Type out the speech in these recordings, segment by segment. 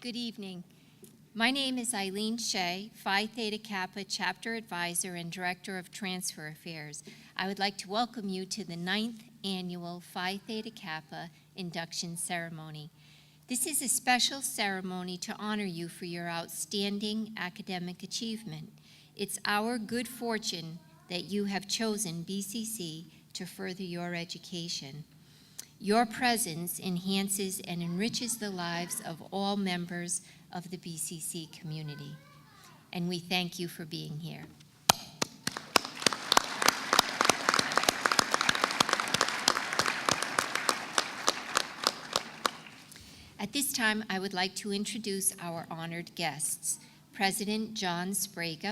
Good evening. My name is Eileen Shea, Phi Theta Kappa Chapter Advisor and Director of Transfer Affairs. I would like to welcome you to the 9th Annual Phi Theta Kappa Induction Ceremony. This is a special ceremony to honor you for your outstanding academic achievement. It's our good fortune that you have chosen BCC to further your education. Your presence enhances and enriches the lives of all members of the BCC community, and we thank you for being here. At this time, I would like to introduce our honored guests, President John Sprague,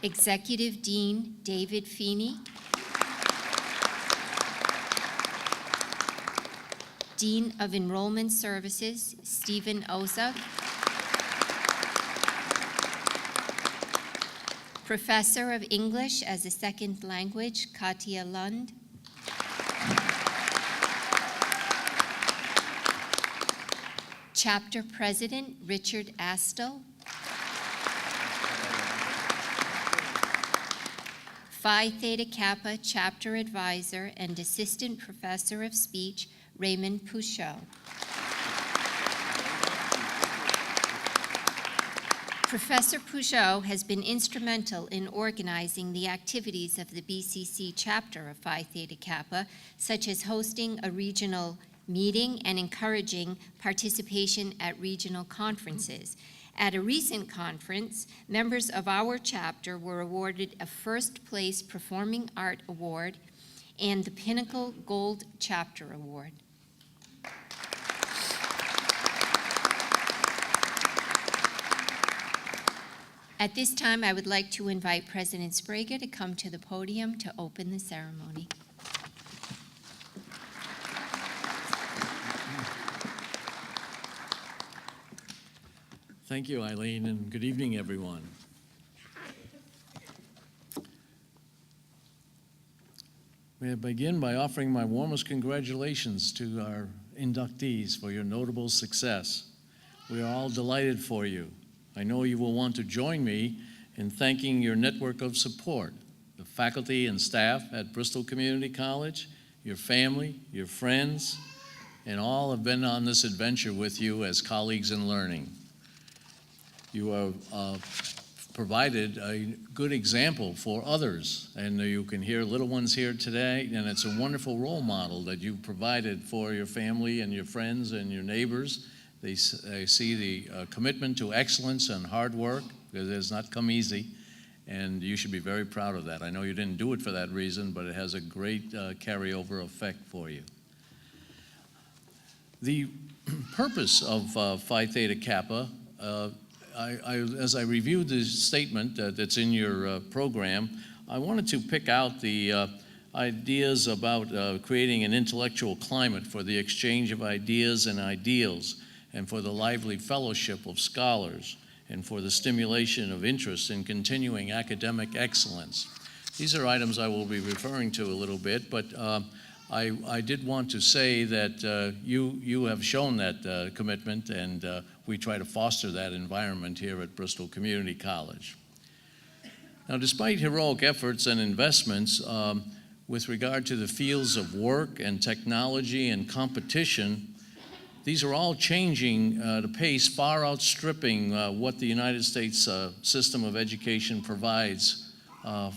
Executive Dean David Feeney, Dean of Enrollment Services Stephen Oza, Professor of English as a Second Language Katya Lund, Chapter President Richard Astle, Phi Theta Kappa Chapter Advisor and Assistant Professor of Speech, Raymond Pouchot. Professor Pouchot has been instrumental in organizing the activities of the BCC chapter of Phi Theta Kappa, such as hosting a regional meeting and encouraging participation at regional conferences. At a recent conference, members of our chapter were awarded a First Place Performing Art Award and the Pinnacle Gold Chapter Award. At this time, I would like to invite President Sprague to come to the podium to open the ceremony. Thank you, Eileen, and good evening, everyone. May I begin by offering my warmest congratulations to our inductees for your notable success. We are all delighted for you. I know you will want to join me in thanking your network of support, the faculty and staff at Bristol Community College, your family, your friends, and all have been on this adventure with you as colleagues in learning. You have provided a good example for others, and you can hear little ones here today, and it's a wonderful role model that you've provided for your family and your friends and your neighbors. They see the commitment to excellence and hard work, because it has not come easy, and you should be very proud of that. I know you didn't do it for that reason, but it has a great carryover effect for you. The purpose of Phi Theta Kappa, as I reviewed the statement that's in your program, I wanted to pick out the ideas about creating an intellectual climate for the exchange of ideas and ideals, and for the lively fellowship of scholars, and for the stimulation of interest in continuing academic excellence. These are items I will be referring to a little bit, but I did want to say that you have shown that commitment, and we try to foster that environment here at Bristol Community College. Now, despite heroic efforts and investments with regard to the fields of work and technology and competition, these are all changing at a pace far outstripping what the United States system of education provides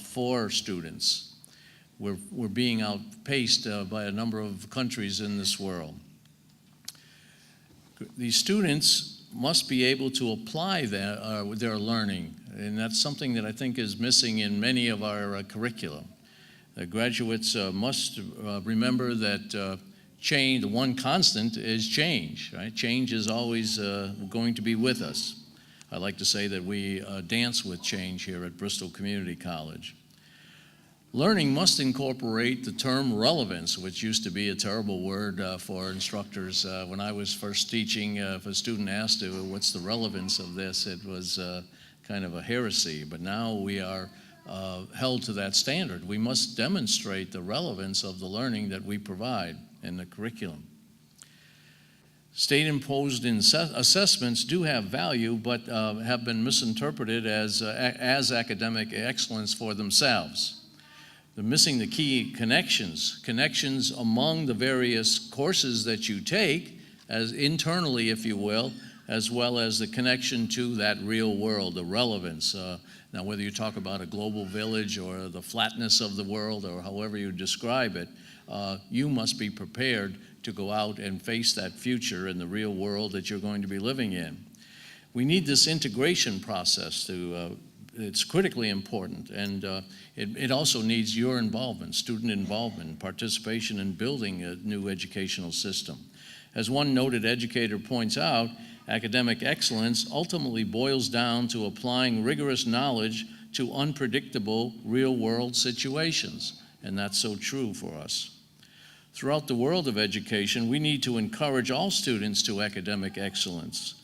for students. We're being outpaced by a number of countries in this world. These students must be able to apply their learning, and that's something that I think is missing in many of our curricula. Graduates must remember that change, the one constant is change, right? Change is always going to be with us. I like to say that we dance with change here at Bristol Community College. Learning must incorporate the term relevance, which used to be a terrible word for instructors. When I was first teaching, if a student asked, what's the relevance of this, it was kind of a heresy. But now we are held to that standard. We must demonstrate the relevance of the learning that we provide in the curriculum. State-imposed assessments do have value, but have been misinterpreted as academic excellence for themselves. They're missing the key connections among the various courses that you take, as internally, if you will, as well as the connection to that real world, the relevance. Now, whether you talk about a global village or the flatness of the world or however you describe it, you must be prepared to go out and face that future in the real world that you're going to be living in. We need this integration process it's critically important, and it also needs your involvement, student involvement, participation in building a new educational system. As one noted educator points out, academic excellence ultimately boils down to applying rigorous knowledge to unpredictable real-world situations, and that's so true for us. Throughout the world of education, we need to encourage all students to academic excellence.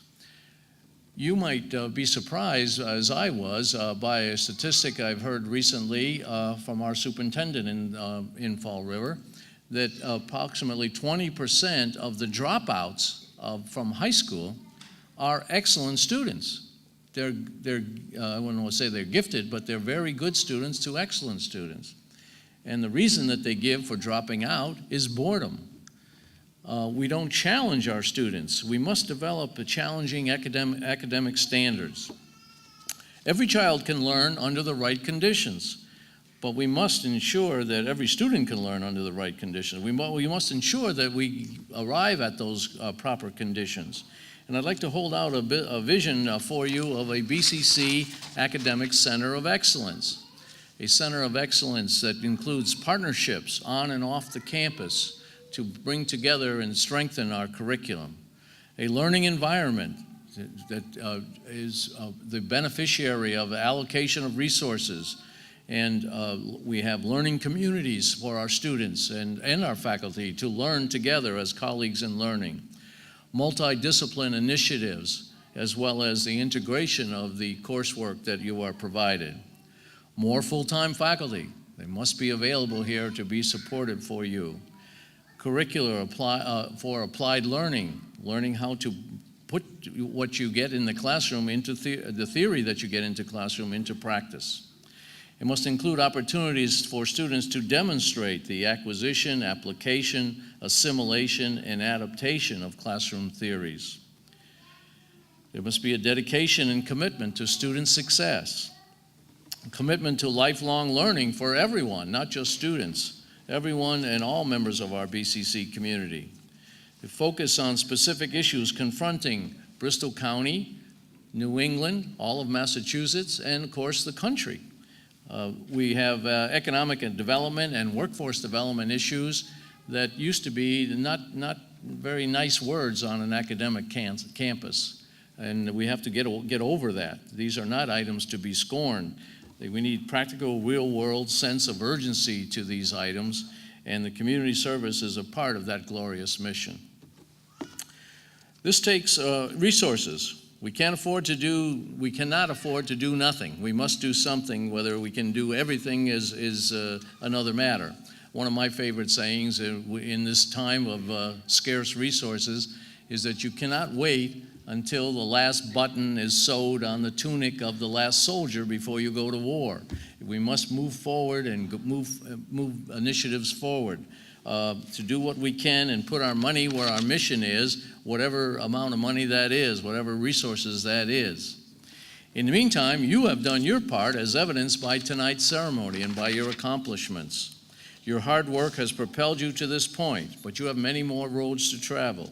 You might be surprised, as I was, by a statistic I've heard recently from our superintendent in Fall River, that approximately 20% of the dropouts from high school are excellent students. I wouldn't want to say they're gifted, but they're very good students to excellent students. And the reason that they give for dropping out is boredom. We don't challenge our students. We must develop a challenging academic standards. Every child can learn under the right conditions, but we must ensure that every student can learn under the right conditions. We must ensure that we arrive at those proper conditions. And I'd like to hold out a vision for you of a BCC Academic Center of Excellence. A center of excellence that includes partnerships on and off the campus to bring together and strengthen our curriculum. A learning environment that is the beneficiary of allocation of resources. And we have learning communities for our students and our faculty to learn together as colleagues in learning. Multidiscipline initiatives, as well as the integration of the coursework that you are provided. More full-time faculty. They must be available here to be supported for you. Curricula for applied learning, learning how to put what you get in the classroom into the theory that you get into classroom into practice. It must include opportunities for students to demonstrate the acquisition, application, assimilation, and adaptation of classroom theories. There must be a dedication and commitment to student success. A commitment to lifelong learning for everyone, not just students, everyone and all members of our BCC community. The focus on specific issues confronting Bristol County, New England, all of Massachusetts, and of course the country. We have economic and development and workforce development issues that used to be not very nice words on an academic campus, and we have to get over that. These are not items to be scorned. We need practical, real-world sense of urgency to these items, and the community service is a part of that glorious mission. This takes resources. We cannot afford to do nothing. We must do something. Whether we can do everything is another matter. One of my favorite sayings in this time of scarce resources is that you cannot wait until the last button is sewed on the tunic of the last soldier before you go to war. We must move forward and move initiatives forward to do what we can and put our money where our mission is, whatever amount of money that is, whatever resources that is. In the meantime, you have done your part as evidenced by tonight's ceremony and by your accomplishments. Your hard work has propelled you to this point, but you have many more roads to travel.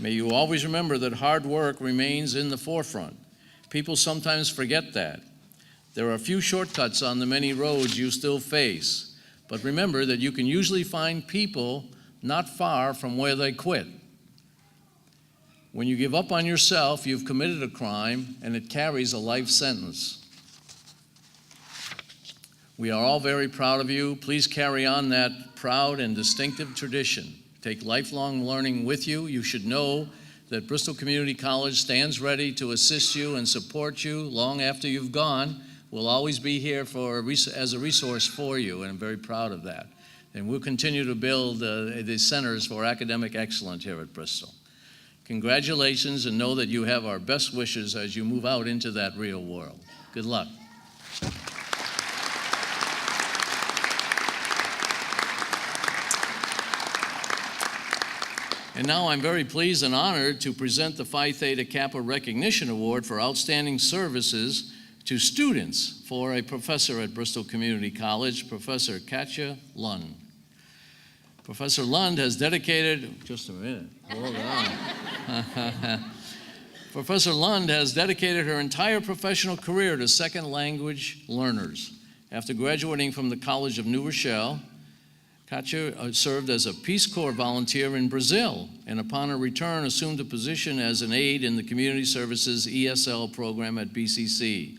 May you always remember that hard work remains in the forefront. People sometimes forget that. There are few shortcuts on the many roads you still face, but remember that you can usually find people not far from where they quit. When you give up on yourself, you've committed a crime, and it carries a life sentence. We are all very proud of you. Please carry on that proud and distinctive tradition. Take lifelong learning with you. You should know that Bristol Community College stands ready to assist you and support you long after you've gone, We'll always be here as a resource for you, and I'm very proud of that. And we'll continue to build the centers for academic excellence here at Bristol. Congratulations, and know that you have our best wishes as you move out into that real world. Good luck. And now I'm very pleased and honored to present the Phi Theta Kappa Recognition Award for Outstanding Services to students for a professor at Bristol Community College, Professor Katja Lund. Professor Lund has dedicated, just a minute, hold on. Professor Lund has dedicated her entire professional career to second language learners. After graduating from the College of New Rochelle, Katja served as a Peace Corps volunteer in Brazil, and upon her return assumed a position as an aide in the Community Services ESL program at BCC.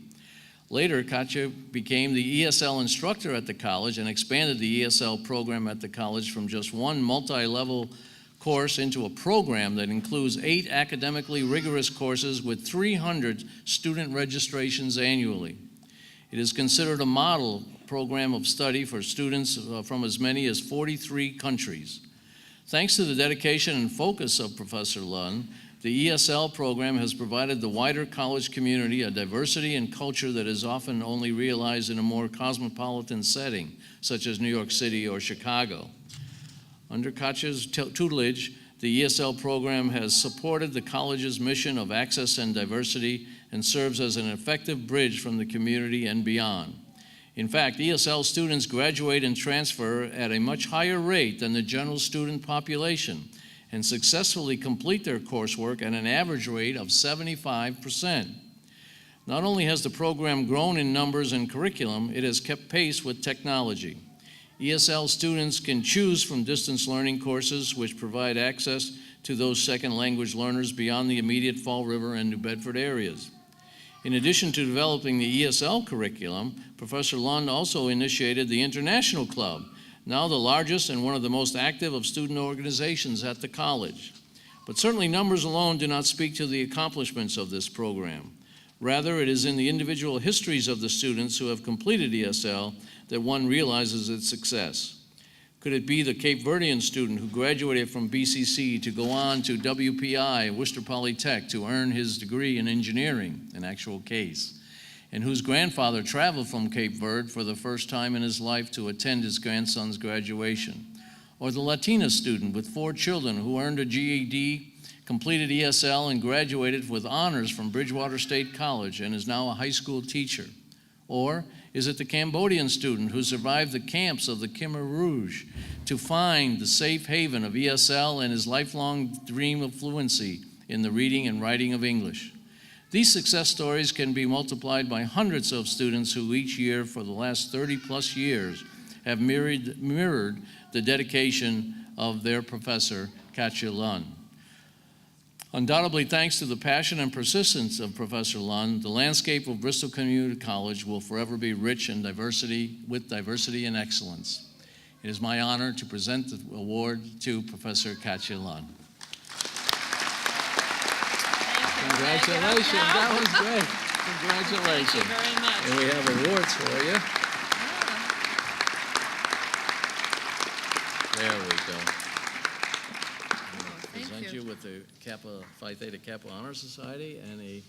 Later, Katja became the ESL instructor at the college and expanded the ESL program at the college from just one multi-level course into a program that includes 8 academically rigorous courses with 300 student registrations annually. It is considered a model program of study for students from as many as 43 countries. Thanks to the dedication and focus of Professor Lund, the ESL program has provided the wider college community a diversity and culture that is often only realized in a more cosmopolitan setting, such as New York City or Chicago. Under Katja's tutelage, the ESL program has supported the college's mission of access and diversity and serves as an effective bridge from the community and beyond. In fact, ESL students graduate and transfer at a much higher rate than the general student population and successfully complete their coursework at an average rate of 75%. Not only has the program grown in numbers and curriculum, it has kept pace with technology. ESL students can choose from distance learning courses which provide access to those second language learners beyond the immediate Fall River and New Bedford areas. In addition to developing the ESL curriculum, Professor Lund also initiated the International Club, now the largest and one of the most active of student organizations at the college. But certainly numbers alone do not speak to the accomplishments of this program. Rather, it is in the individual histories of the students who have completed ESL that one realizes its success. Could it be the Cape Verdean student who graduated from BCC to go on to WPI, Worcester Polytech, to earn his degree in engineering, an actual case, and whose grandfather traveled from Cape Verde for the first time in his life to attend his grandson's graduation? Or the Latina student with 4 children who earned a GED, completed ESL, and graduated with honors from Bridgewater State College and is now a high school teacher? Or is it the Cambodian student who survived the camps of the Khmer Rouge to find the safe haven of ESL and his lifelong dream of fluency in the reading and writing of English? These success stories can be multiplied by hundreds of students who each year for the last 30+ years have mirrored the dedication of their professor, Katja Lund. Undoubtedly, thanks to the passion and persistence of Professor Lund, the landscape of Bristol Community College will forever be rich in diversity and excellence. It is my honor to present the award to Professor Katja Lund. Congratulations, that was great. Congratulations. Thank you very much. And we have awards for you. There we go. Present you with the Phi Theta Kappa Honor Society and a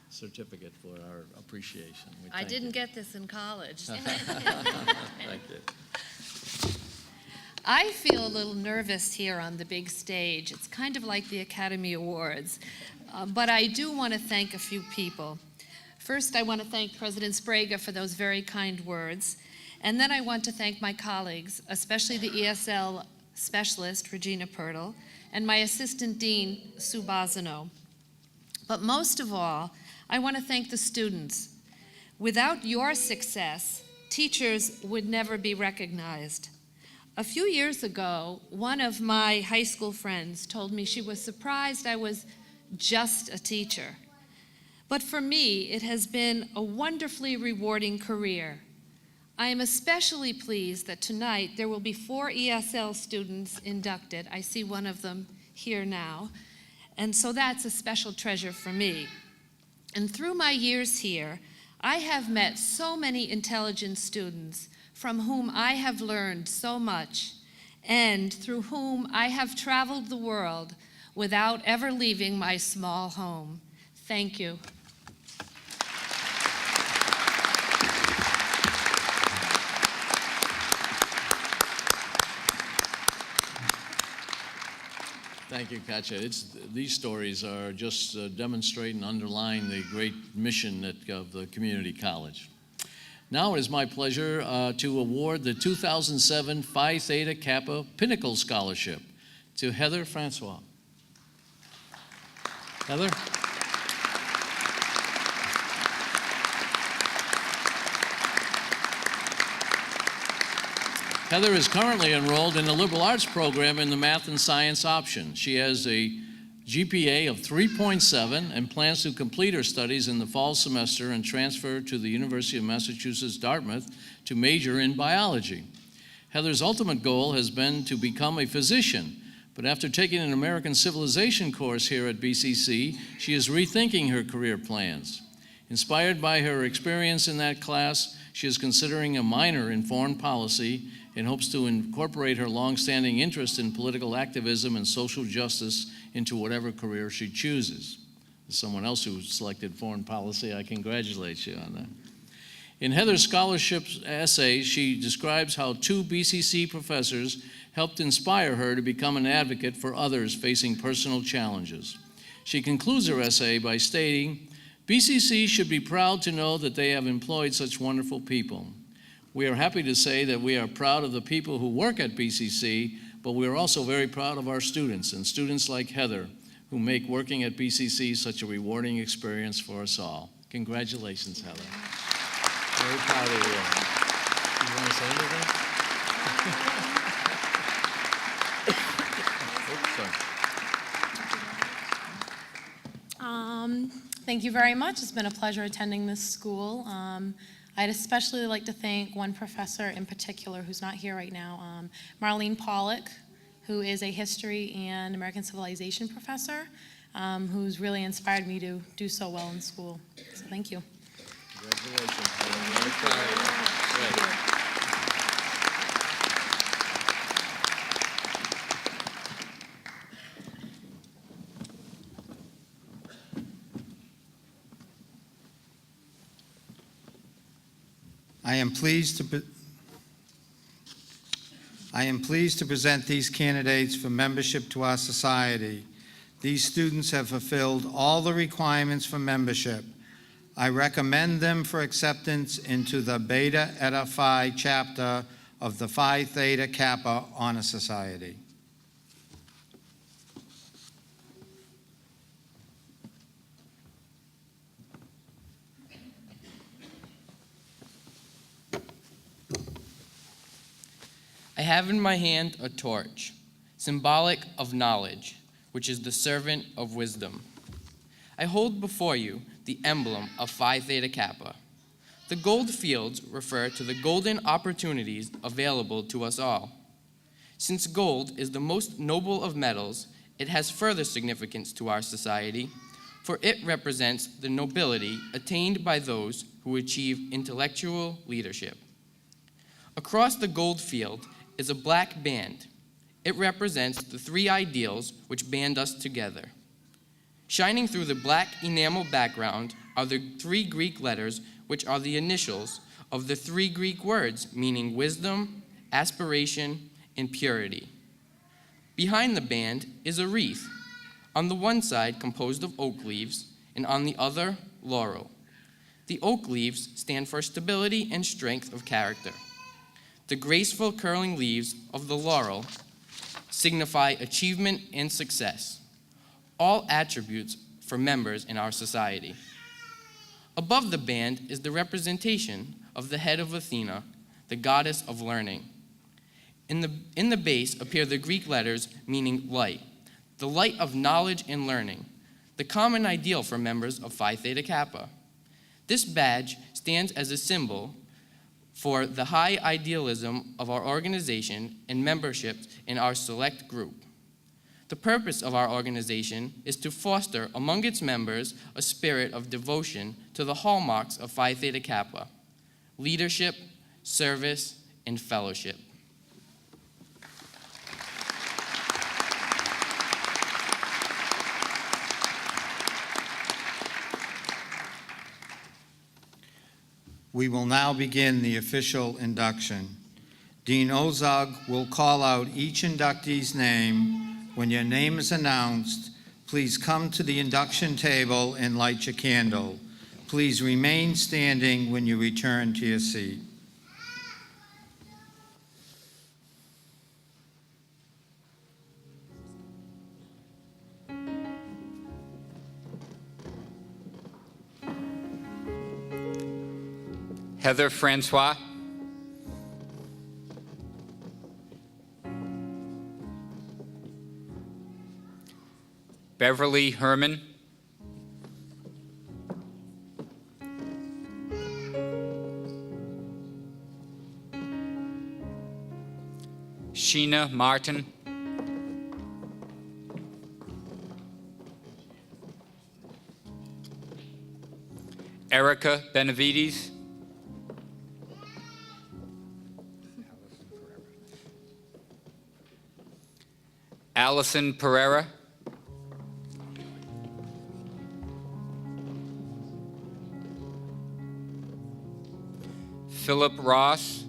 certificate for our appreciation. I didn't get this in college. Thank you. I feel a little nervous here on the big stage. It's kind of like the Academy Awards. But I do want to thank a few people. First, I want to thank President Sprague for those very kind words. And then I want to thank my colleagues, especially the ESL specialist, Regina Pirtle, and my assistant dean, Sue Bosino. But most of all, I want to thank the students. Without your success, teachers would never be recognized. A few years ago, one of my high school friends told me she was surprised I was just a teacher. But for me, it has been a wonderfully rewarding career. I am especially pleased that tonight there will be 4 ESL students inducted. I see one of them here now. And so that's a special treasure for me. And through my years here, I have met so many intelligent students from whom I have learned so much, and through whom I have traveled the world without ever leaving my small home. Thank you. Thank you, Katja. These stories are just demonstrate and underline the great mission of the community college. Now it is my pleasure to award the 2007 Phi Theta Kappa Pinnacle Scholarship to Heather Francois. Heather? Heather is currently enrolled in the liberal arts program in the math and science option. She has a GPA of 3.7 and plans to complete her studies in the fall semester and transfer to the University of Massachusetts, Dartmouth to major in biology. Heather's ultimate goal has been to become a physician, but after taking an American Civilization course here at BCC, she is rethinking her career plans. Inspired by her experience in that class, she is considering a minor in foreign policy and hopes to incorporate her longstanding interest in political activism and social justice into whatever career she chooses. As someone else who selected foreign policy, I congratulate you on that. In Heather's scholarship essay, she describes how 2 BCC professors helped inspire her to become an advocate for others facing personal challenges. She concludes her essay by stating, "BCC should be proud to know that they have employed such wonderful people. We are happy to say that we are proud of the people who work at BCC, but we are also very proud of our students and students like Heather who make working at BCC such a rewarding experience for us all." Congratulations, Heather. Very proud of you. You want to say anything? Oops, sorry. Thank you very much. It's been a pleasure attending this school. I'd especially like to thank one professor in particular who's not here right now, Marlene Pollock, who is a history and American civilization professor, who's really inspired me to do so well in school. So thank you. Congratulations. I'm very proud of you. Great. I am pleased to present these candidates for membership to our society. These students have fulfilled all the requirements for membership. I recommend them for acceptance into the Beta Eta Phi chapter of the Phi Theta Kappa Honor Society. I have in my hand a torch, symbolic of knowledge, which is the servant of wisdom. I hold before you the emblem of Phi Theta Kappa. The gold fields refer to the golden opportunities available to us all. Since gold is the most noble of metals, it has further significance to our society, for it represents the nobility attained by those who achieve intellectual leadership. Across the gold field is a black band. It represents the 3 ideals which band us together. Shining through the black enamel background are the 3 Greek letters which are the initials of the 3 Greek words meaning wisdom, aspiration, and purity. Behind the band is a wreath, on the one side composed of oak leaves, and on the other, laurel. The oak leaves stand for stability and strength of character. The graceful curling leaves of the laurel signify achievement and success, all attributes for members in our society. Above the band is the representation of the head of Athena, the goddess of learning. In the base appear the Greek letters meaning light, the light of knowledge and learning, the common ideal for members of Phi Theta Kappa. This badge stands as a symbol for the high idealism of our organization and membership in our select group. The purpose of our organization is to foster among its members a spirit of devotion to the hallmarks of Phi Theta Kappa: leadership, service, and fellowship. We will now begin the official induction. Dean Ozug will call out each inductee's name. When your name is announced, please come to the induction table and light your candle. Please remain standing when you return to your seat. Heather Francois. Beverly Herman. Sheena Martin. Erica Benavides. Allison Pereira. Philip Ross.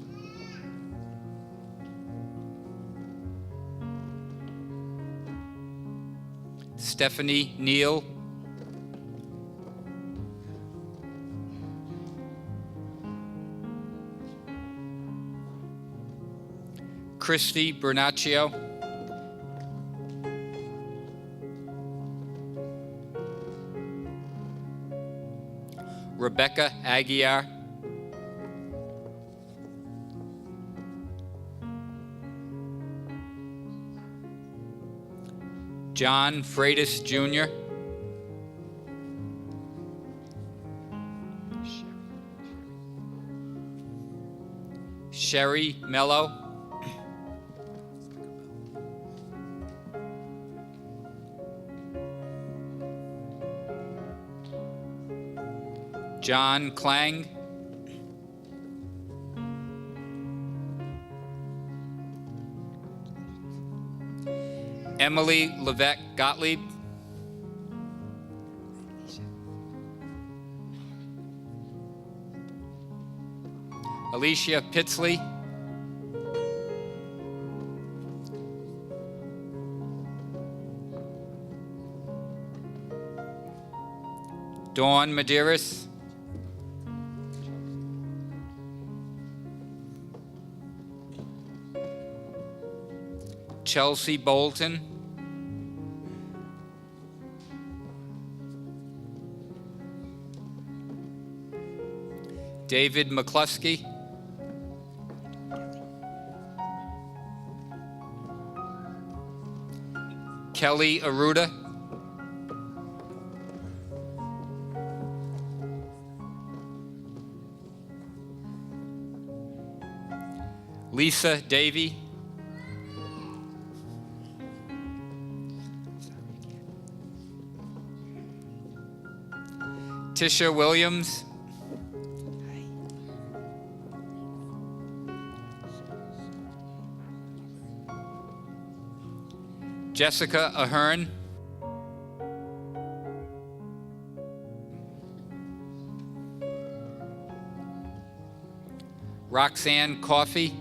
Stephanie Neal. Christy Bernaccio. Rebecca Aguiar. John Freitas Jr. Sherry Mello. John Klang. Emily Levesque Gottlieb. Alicia Pitsley. Dawn Medeiros. Chelsea Bolton. David McCluskey. Kelly Aruda. Lisa Davey. Tisha Williams. Jessica Ahern. Roxanne Coffey.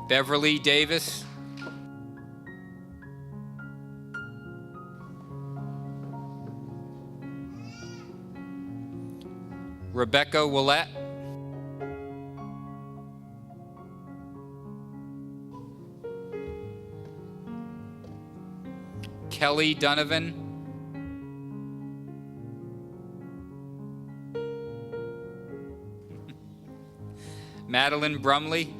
Beverly Davis. Rebecca Willett. Kelly Donovan. Madeline Brumley.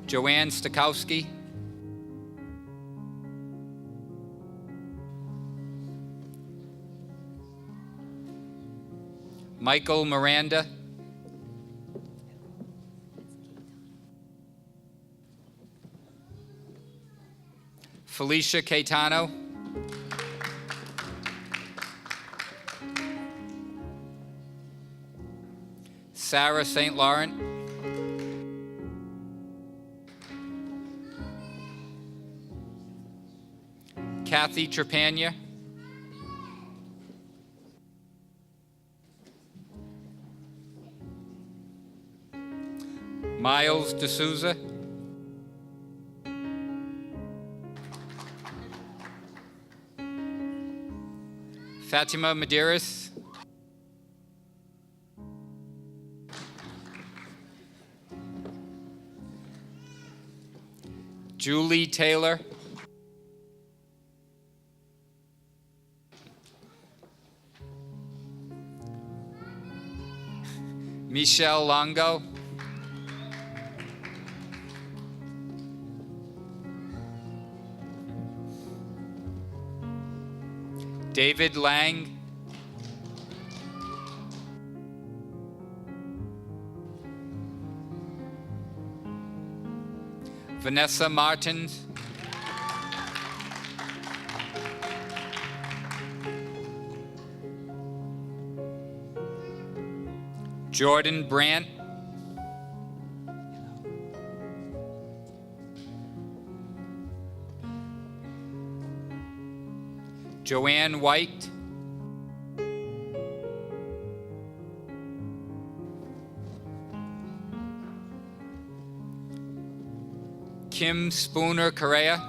Joanne Stokowski. Michael Miranda, Felicia Caetano, Sarah St. Laurent, Kathy Trepagna, Miles D'Souza, Fatima Medeiros, Julie Taylor, Michelle Longo, David Lang, Vanessa Martins, Jordan Brandt, Joanne White, Kim Spooner Correa,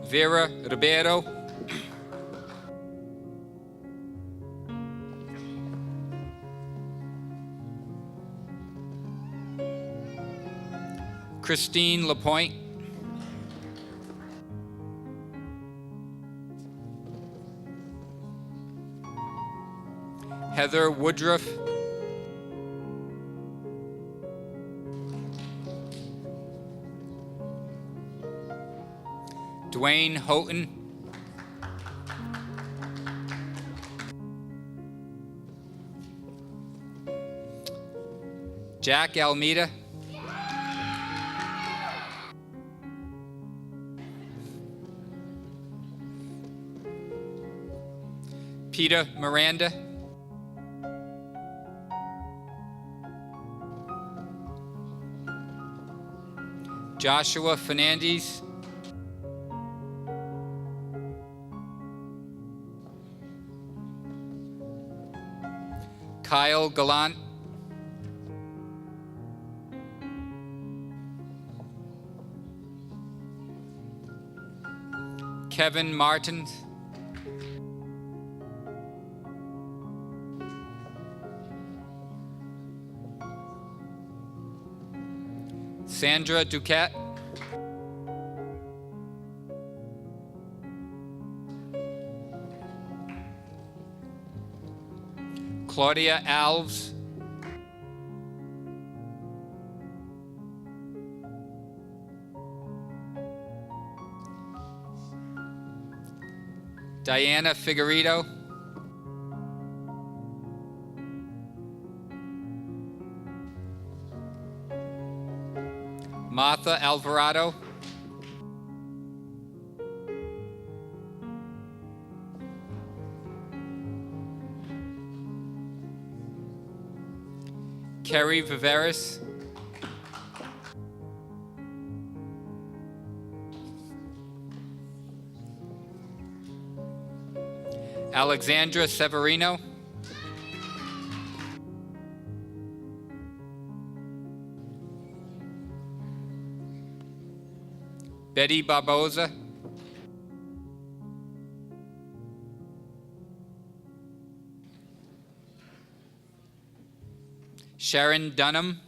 Vera Ribeiro, Christine Lapointe, Heather Woodruff, Dwayne Houghton, Jack Almeida, Peter Miranda, Joshua Fernandez, Kyle Gallant, Kevin Martins, Sandra Duquette, Claudia Alves, Diana Figueredo, Martha Alvarado, Kerry Viveris, Alexandra Severino, Betty Barboza, Sharon Dunham,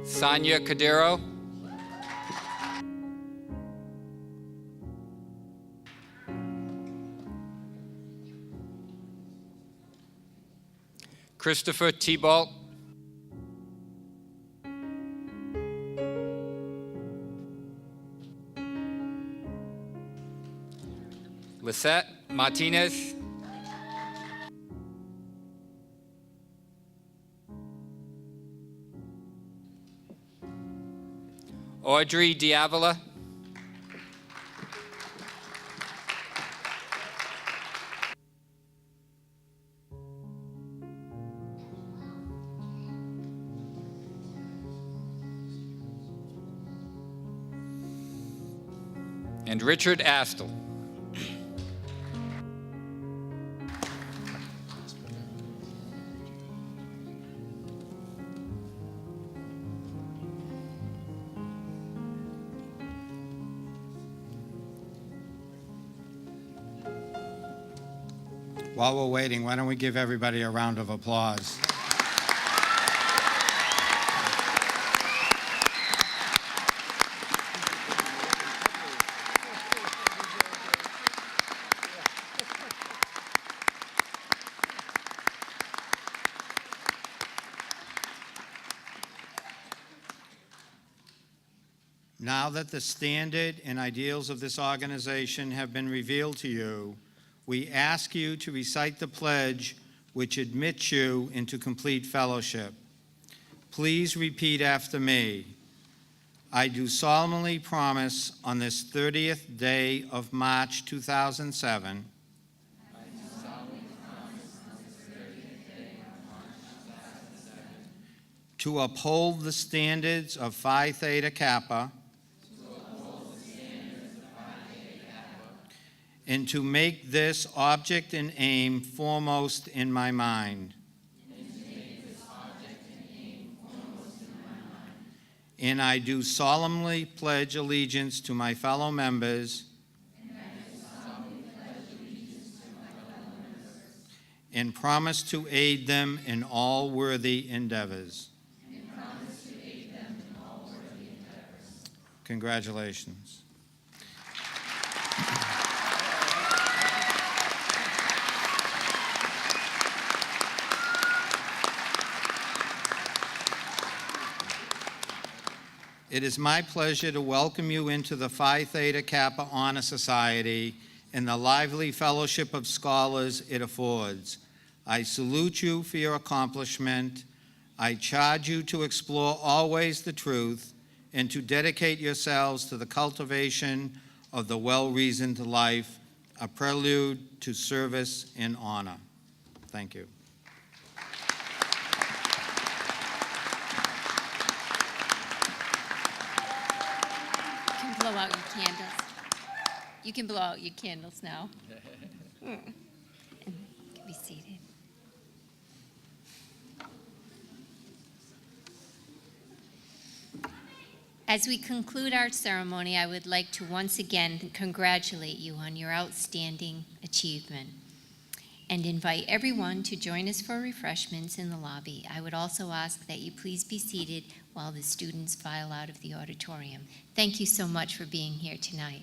Sonia Cadero, Christopher Thibault, Lisette Martinez, Audrey Diavola, and Richard Astle. While we're waiting, why don't we give everybody a round of applause? Now that the standard and ideals of this organization have been revealed to you, we ask you to recite the pledge which admits you into complete fellowship. Please repeat after me. I do solemnly promise on this 30th day of March 2007 to uphold the standards of Phi Theta Kappa and to make this object and aim foremost in my mind. And I do solemnly pledge allegiance to my fellow members and promise to aid them in all worthy endeavors. Congratulations. It is my pleasure to welcome you into the Phi Theta Kappa Honor Society and the lively fellowship of scholars it affords. I salute you for your accomplishment. I charge you to explore always the truth and to dedicate yourselves to the cultivation of the well-reasoned life, a prelude to service and honor. Thank you. Blow out your candles. You can blow out your candles now. And you can be seated. As we conclude our ceremony, I would like to once again congratulate you on your outstanding achievement and invite everyone to join us for refreshments in the lobby. I would also ask that you please be seated while the students file out of the auditorium. Thank you so much for being here tonight.